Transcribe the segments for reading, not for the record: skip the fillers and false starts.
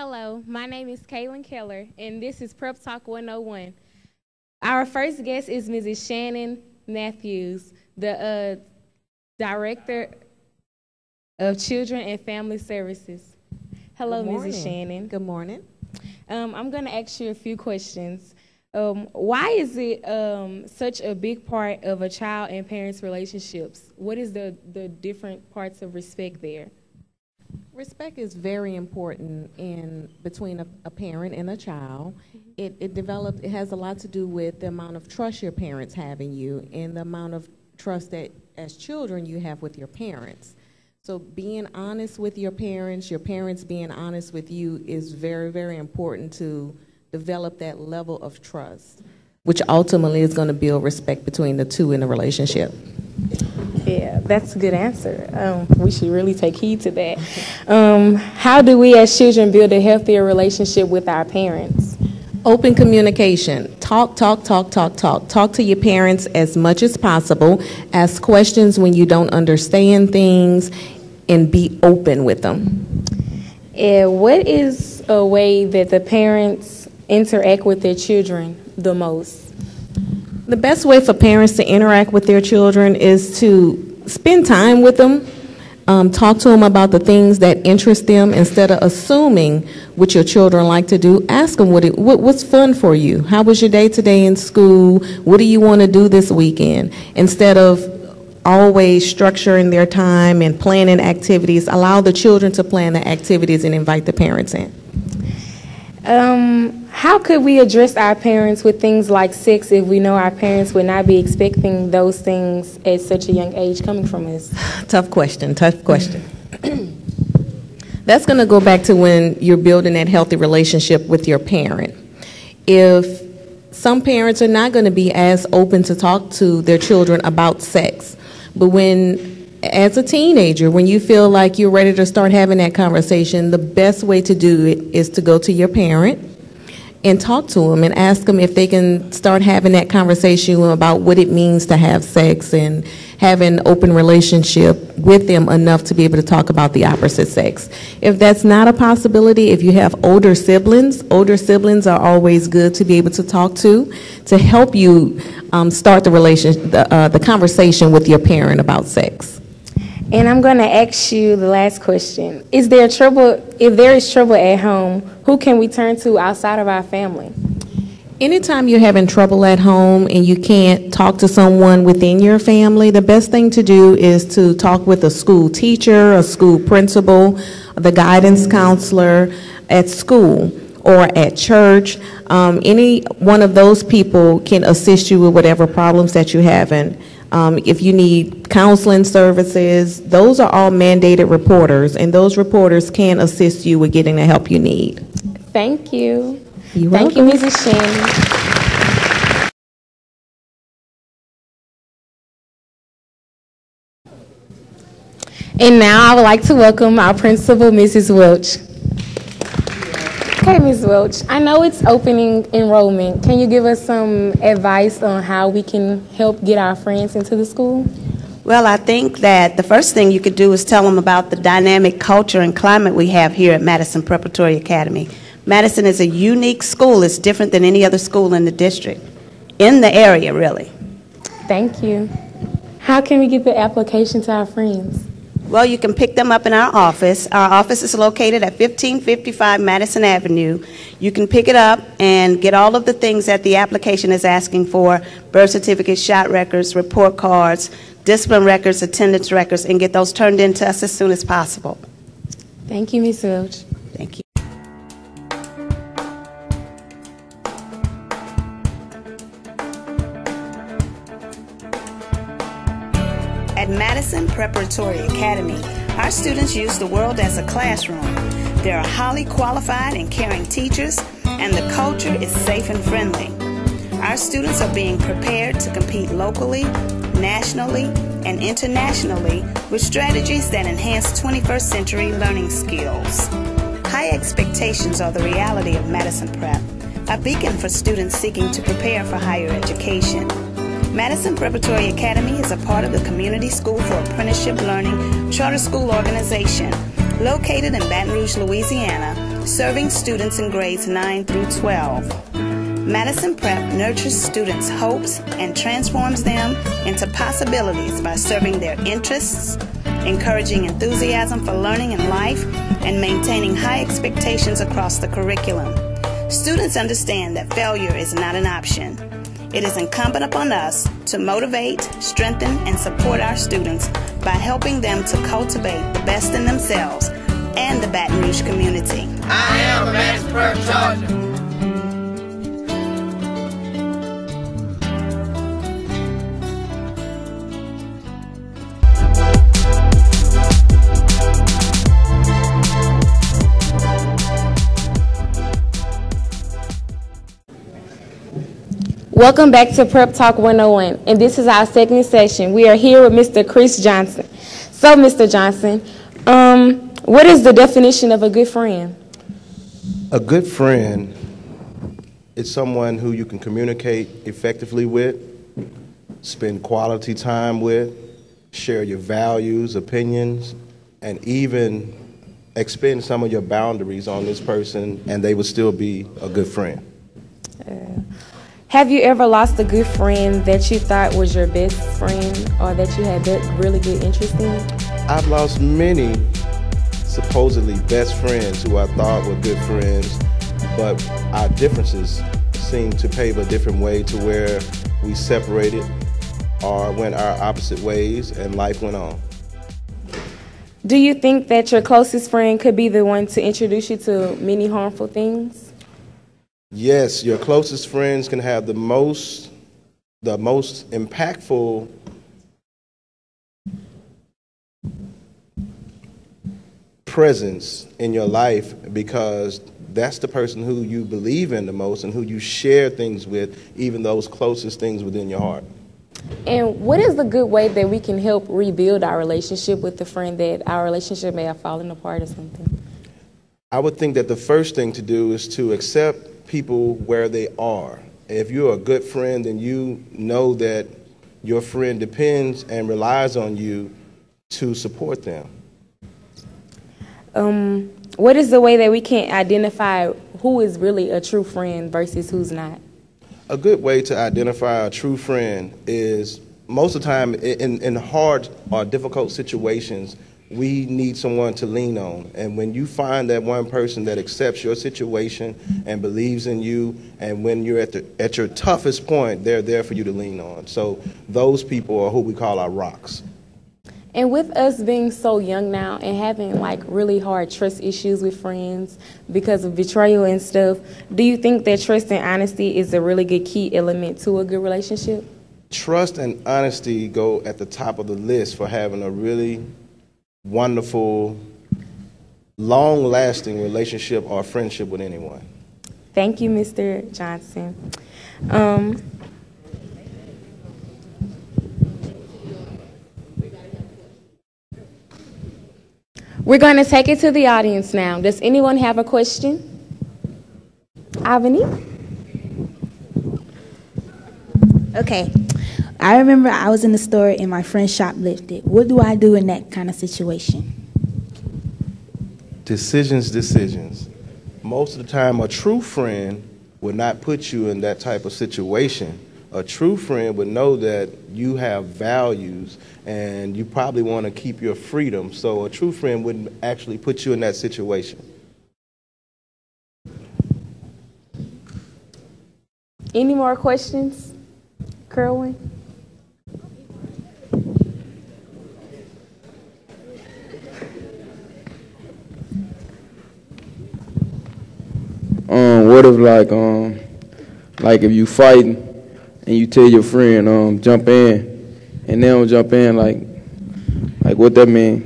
Hello, my name is Kaylin Keller, and this is Prep Talk 101. Our first guest is Mrs. Shannon Matthews, the Director of Children and Family Services. Hello, Mrs. Shannon. Good morning. I'm going to ask you a few questions. Why is it such a big part of a child and parents' relationships? What is the different parts of respect there? Respect is very important between a parent and a child. It has a lot to do with the amount of trust your parents have in you and the amount of trust that as children you have with your parents. So being honest with your parents being honest with you is very, very important to develop that level of trust, which ultimately is going to build respect between the two in a relationship. Yeah, that's a good answer. We should really take heed to that. How do we as children build a healthier relationship with our parents? Open communication. Talk to your parents as much as possible. Ask questions when you don't understand things and be open with them. What is a way that the parents interact with their children the most? The best way for parents to interact with their children is to spend time with them, talk to them about the things that interest them instead of assuming what your children like to do. Ask them what's fun for you. How was your day today in school? What do you want to do this weekend? Instead of always structuring their time and planning activities, allow the children to plan the activities and invite the parents in. How could we address our parents with things like sex if we know our parents would not be expecting those things at such a young age coming from us? Tough question. That's going to go back to when you're building that healthy relationship with your parent. If some parents are not going to be as open to talk to their children about sex, but as a teenager, when you feel like you're ready to start having that conversation, the best way to do it is to go to your parent and talk to them and ask them if they can start having that conversation about what it means to have sex and have an open relationship with them enough to be able to talk about the opposite sex. If that's not a possibility, if you have older siblings are always good to be able to talk to help you start the conversation with your parent about sex. And I'm going to ask you the last question. If there is trouble at home, who can we turn to outside of our family? Anytime you're having trouble at home and you can't talk to someone within your family, the best thing to do is to talk with a school teacher, a school principal, the guidance counselor at school or at church. Any one of those people can assist you with whatever problems that you're having. If you need counseling services, those are all mandated reporters, and those reporters can assist you with getting the help you need. Thank you. You're welcome. Thank you, Mrs. Shannon. And now I would like to welcome our principal, Mrs. Welch. Okay, Ms. Welch, I know it's opening enrollment. Can you give us some advice on how we can help get our friends into the school? Well, I think that the first thing you could do is tell them about the dynamic culture and climate we have here at Madison Preparatory Academy. Madison is a unique school. It's different than any other school in the district, in the area, really. Thank you. How can we get the application to our friends? Well, you can pick them up in our office. Our office is located at 1555 Madison Avenue. You can pick it up and get all of the things that the application is asking for: birth certificates, shot records, report cards, discipline records, attendance records, and get those turned in to us as soon as possible. Thank you, Ms. Welch. Thank you. At Madison Preparatory Academy, our students use the world as a classroom. There are highly qualified and caring teachers, and the culture is safe and friendly. Our students are being prepared to compete locally, nationally, and internationally with strategies that enhance 21st century learning skills. High expectations are the reality of Madison Prep, a beacon for students seeking to prepare for higher education. Madison Preparatory Academy is a part of the Community School for Apprenticeship Learning charter school organization, Located in Baton Rouge, Louisiana, serving students in grades 9 through 12. Madison Prep nurtures students' hopes and transforms them into possibilities by serving their interests, encouraging enthusiasm for learning in life, and maintaining high expectations across the curriculum. Students understand that failure is not an option. It is incumbent upon us to motivate, strengthen, and support our students by helping them to cultivate the best in themselves and the Baton Rouge community. I am a Madison Prep Charger. Welcome back to Prep Talk 101, and this is our second session. We are here with Mr. Chris Johnson. So, Mr. Johnson, what is the definition of a good friend? A good friend is someone who you can communicate effectively with, spend quality time with, share your values, opinions, and even expend some of your boundaries on this person, and they would still be a good friend. Have you ever lost a good friend that you thought was your best friend or that you had really good interest in? I've lost many supposedly best friends who I thought were good friends, but our differences seemed to pave a different way to where we separated or went our opposite ways and life went on. Do you think that your closest friend could be the one to introduce you to many harmful things? Yes, your closest friends can have the most impactful presence in your life because that's the person who you believe in the most and who you share things with, even those closest things within your heart. And what is the good way that we can help rebuild our relationship with the friend that our relationship may have fallen apart or something? I would think that the first thing to do is to accept people where they are. If you're a good friend, then you know that your friend depends and relies on you to support them. What is the way that we can identify who is really a true friend versus who's not? A good way to identify a true friend is most of the time in hard or difficult situations, we need someone to lean on. And when you find that one person that accepts your situation and believes in you, and when you're at your toughest point, they're there for you to lean on. So those people are who we call our rocks. And with us being so young now and having like really hard trust issues with friends because of betrayal and stuff, do you think that trust and honesty is a really good key element to a good relationship? Trust and honesty go at the top of the list for having a really wonderful, long-lasting relationship or friendship with anyone. Thank you, Mr. Johnson. We're going to take it to the audience now. Does anyone have a question? Avani? Okay. I remember I was in the store and my friend shoplifted. What do I do in that kind of situation? Decisions. Most of the time, a true friend would not put you in that type of situation. A true friend would know that you have values and you probably want to keep your freedom. So a true friend wouldn't actually put you in that situation. Any more questions? Kerwin? What if like if you fighting and you tell your friend jump in and they don't jump in, like what that mean?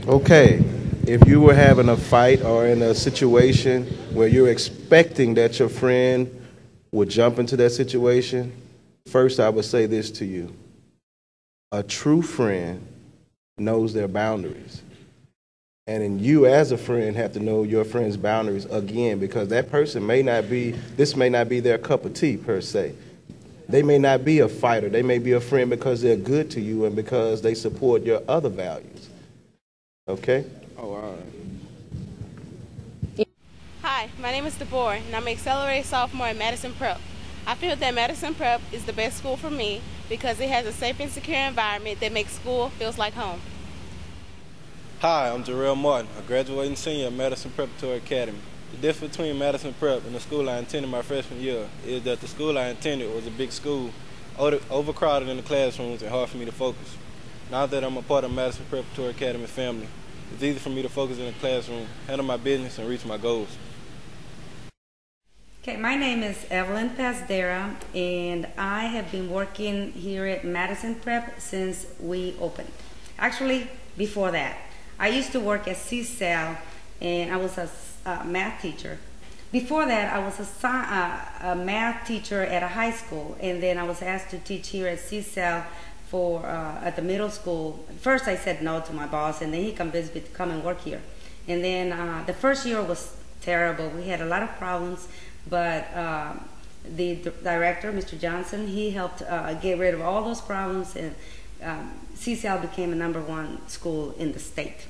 Okay, if you were having a fight or in a situation where you're expecting that your friend would jump into that situation, first I would say this to you. A true friend knows their boundaries. And then you as a friend have to know your friend's boundaries again, because that person may not be their cup of tea per se. They may not be a fighter. They may be a friend because they're good to you and because they support your other values. Okay? Oh, all right. Hi, my name is Deborah, and I'm an accelerated sophomore at Madison Prep. I feel that Madison Prep is the best school for me because it has a safe and secure environment that makes school feels like home. Hi, I'm Jarrell Martin, a graduating senior at Madison Preparatory Academy. The difference between Madison Prep and the school I attended my freshman year is that the school I attended was a big school, overcrowded in the classrooms and hard for me to focus. Now that I'm a part of Madison Preparatory Academy family, it's easy for me to focus in the classroom, handle my business, and reach my goals. Okay, my name is Evelyn Pasdera, and I have been working here at Madison Prep since we opened. Actually, before that. I used to work at CSAL, and I was a math teacher. Before that, I was a math teacher at a high school, and then I was asked to teach here at CSAL at the middle school. First, I said no to my boss, and then he convinced me to come and work here. And then the first year was terrible. We had a lot of problems, but the director, Mr. Johnson, he helped get rid of all those problems, and CSAL became a #1 school in the state.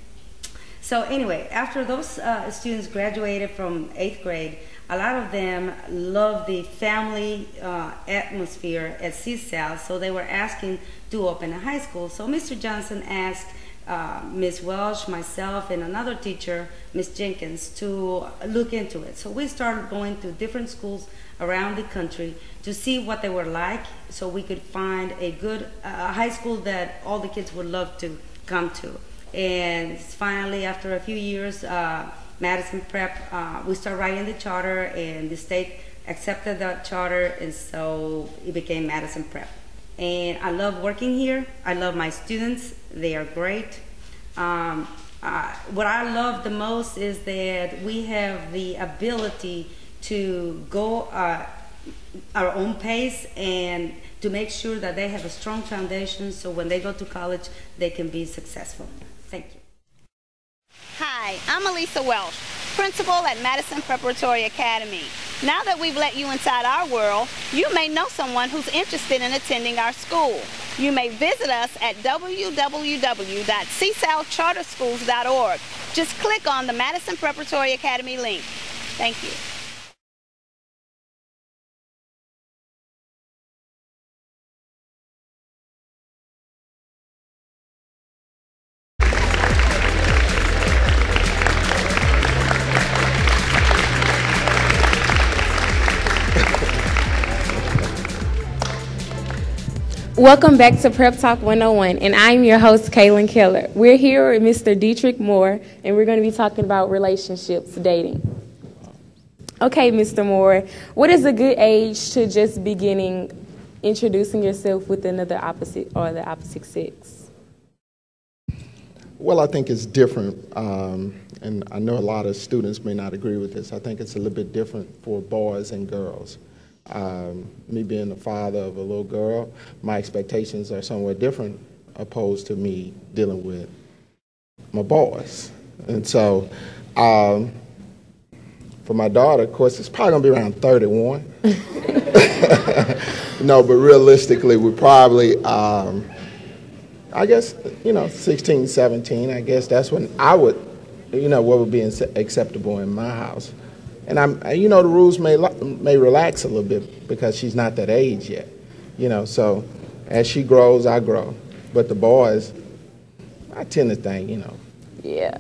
So anyway, after those students graduated from 8th grade, a lot of them loved the family atmosphere at CSAL, so they were asking to open a high school. So Mr. Johnson asked Ms. Welsh, myself, and another teacher, Ms. Jenkins, to look into it. So we started going to different schools around the country to see what they were like, so we could find a good high school that all the kids would love to come to. And finally, after a few years, Madison Prep, we started writing the charter, and the state accepted the charter, and so it became Madison Prep. And I love working here. I love my students. They are great. What I love the most is that we have the ability to go our own pace and to make sure that they have a strong foundation so when they go to college, they can be successful. Thank you. Hi, I'm Elisa Welsh, principal at Madison Preparatory Academy. Now that we've let you inside our world, you may know someone who's interested in attending our school. You may visit us at www.csalcharterschools.org. Just click on the Madison Preparatory Academy link. Thank you. Welcome back to Prep Talk 101, and I'm your host, Kaylin Keller. We're here with Mr. Dietrich Moore, and we're going to be talking about relationships, dating. Okay, Mr. Moore, what is a good age to just beginning introducing yourself with the opposite sex? Well, I think it's different, and I know a lot of students may not agree with this. I think it's a little bit different for boys and girls. Me being the father of a little girl, my expectations are somewhat different opposed to me dealing with my boys. And so for my daughter, of course, it's probably going to be around 31. No, but realistically, we probably, I guess, 16, 17, I guess that's when I would, what would be acceptable in my house. And the rules may relax a little bit because she's not that age yet, So as she grows, I grow. But the boys, I tend to think, Yeah.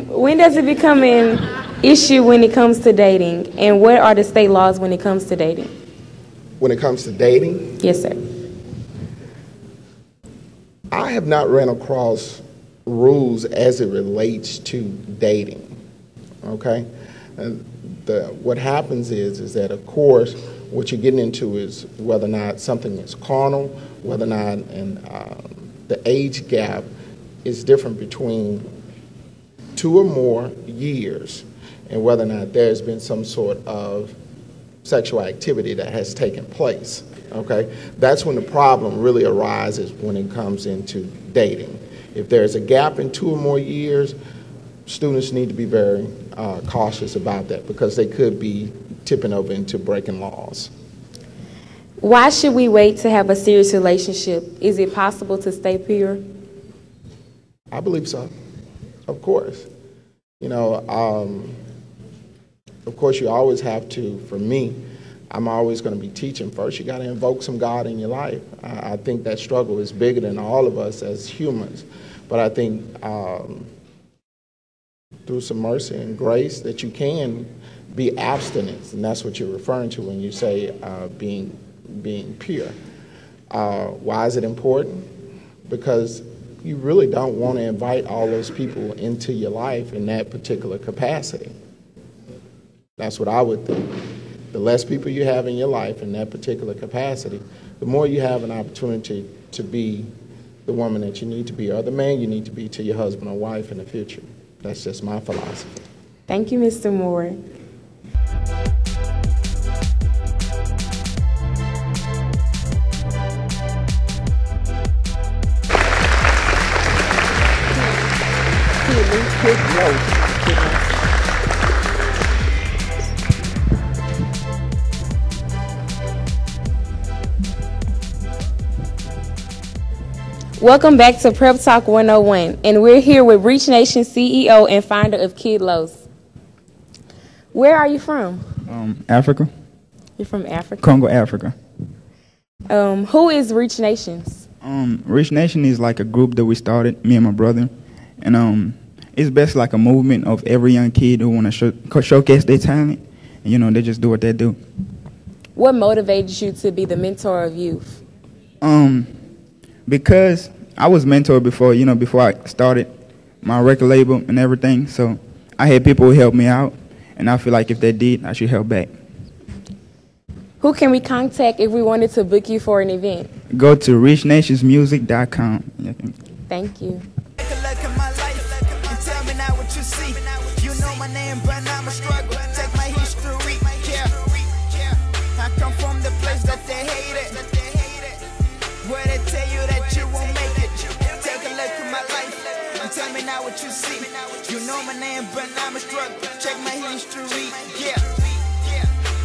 When does it become an issue when it comes to dating, and what are the state laws when it comes to dating? When it comes to dating? Yes, sir. I have not ran across rules as it relates to dating. Okay, and what happens is that, of course, what you're getting into is whether or not something is carnal, whether or not, and the age gap is different between 2 or more years, and whether or not there's been some sort of sexual activity that has taken place. Okay, that's when the problem really arises when it comes into dating. If there's a gap in 2 or more years, students need to be very cautious about that because they could be tipping over into breaking laws. Why should we wait to have a serious relationship? Is it possible to stay pure? I believe so, of course. You know, of course you always have to, for me, I'm always going to be teaching first. You got to invoke some God in your life. I think that struggle is bigger than all of us as humans. But I think through some mercy and grace that you can be abstinence, and that's what you're referring to when you say being pure. Why is it important? Because you really don't want to invite all those people into your life in that particular capacity. That's what I would think. The less people you have in your life in that particular capacity, the more you have an opportunity to be the woman that you need to be or the man you need to be to your husband or wife in the future. That's just my philosophy. Thank you, Mr. Moore. Welcome back to Prep Talk 101, and we're here with Reach Nation CEO and founder of Kid Los. Where are you from? Africa. You're from Africa? Congo, Africa. Who is Reach Nations? Reach Nation is like a group that we started, me and my brother, and it's basically like a movement of every young kid who want to showcase their talent, and you know, they just do what they do. What motivated you to be the mentor of youth? Because I was mentored before, you know, before I started my record label and everything, so I had people who helped me out, and I feel like if they did, I should help back. Who can we contact if we wanted to book you for an event? Go to richnationsmusic.com. Thank you. Take a look at my life and tell me now what you see. You know my name, but I'm a struggle. Take my history, I come from the place that they hate it, where they tell you that you won't make it. Take a look at my life and tell me now what you see. You know my name, but I'm a struggle. Check my history,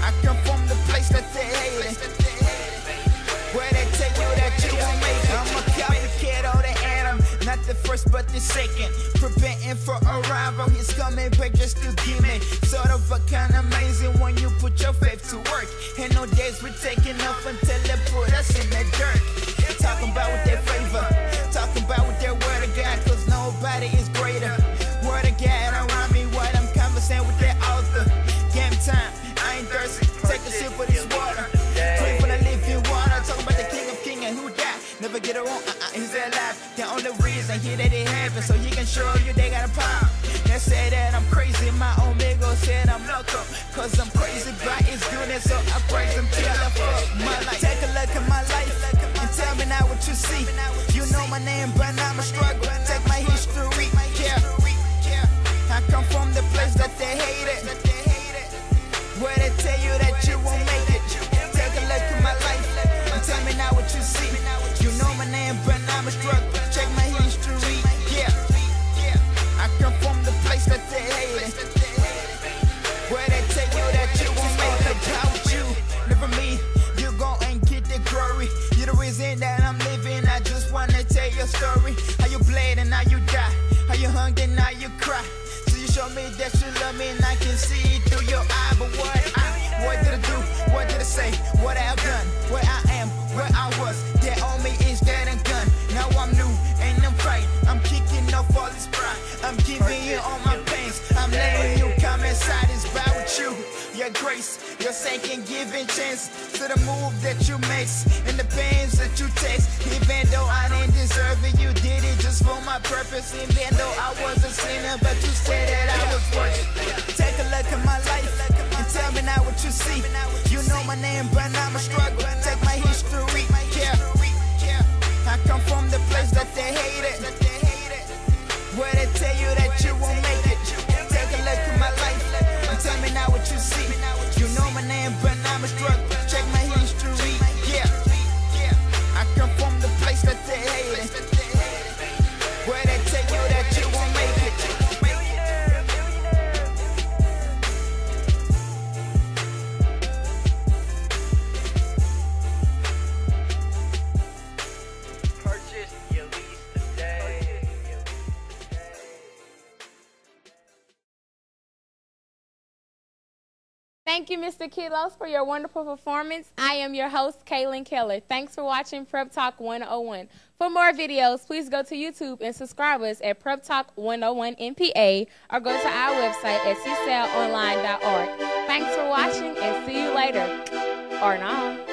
I come from the place that they hate it, where they tell you that you won't make it. I'm a copycat of the atom, not the first but the second. Preparing for arrival, he's coming back just to give me sort of a kind of amazing when you put your faith to work. Ain't no days we're taking off until they put us in the dirt. Talking about with their favor, talking about with their word of God, cause nobody is greater. Word of God around me while I'm conversing with their author. Game time, I ain't thirsty, take a sip of this water. Drink from the living water, talking about the King of Kings and who died. Never get it wrong, he's alive. The only reason here that it happened, so he can show you they got a power. They say that I'm crazy, my omega said I'm loco, cause I'm crazy by his goodness, so I praise him till I fuck my life. Take a look at my life and tell me now what you see. You know my name, but I'm a struggle. Take my history, I come from the place that they hate it, where they tell you that you won't make it. Take a look at my life and tell me now what you see. You know my name, but I'm a struggle. Check my history, I come from the place that they hate it, where they tell you that you won't make it. About you, never me, you go and get the glory. You're the reason that I'm living. I just wanna tell your story. How you bled and now you die, how you hung and now you cry. So you show me that you love me and I can see it through your eye. But what did I do? What did I say? What I've done? Where I am, where I was. That on me is that a gun. Now I'm new and I'm fighting. I'm kicking off all this pride. I'm giving you all my pains. I'm letting you come inside. It's about with you. Your grace, your second giving chance to the move that you make and the pains that you take. Even though I didn't deserve it, you did it just for my purpose. Even though I was a sinner, but you said that I was worth it. Take a look at my life and tell me now what you see. You know my name, but I'm a struggle. Take my history, I come from the place that they hate it, where they tell you that you won't make it. Take a look at my life and tell me now what you see. You know my name, but I'm a struggle. Check my history, I come from the place that they hate it, where they tell you that you won't make it. Thank you, Mr. Kilos, for your wonderful performance. I am your host, Kaylin Keller. Thanks for watching Prep Talk 101. For more videos, please go to YouTube and subscribe us at Prep Talk 101 MPA or go to our website at csalonline.org. Thanks for watching and see you later. Or not.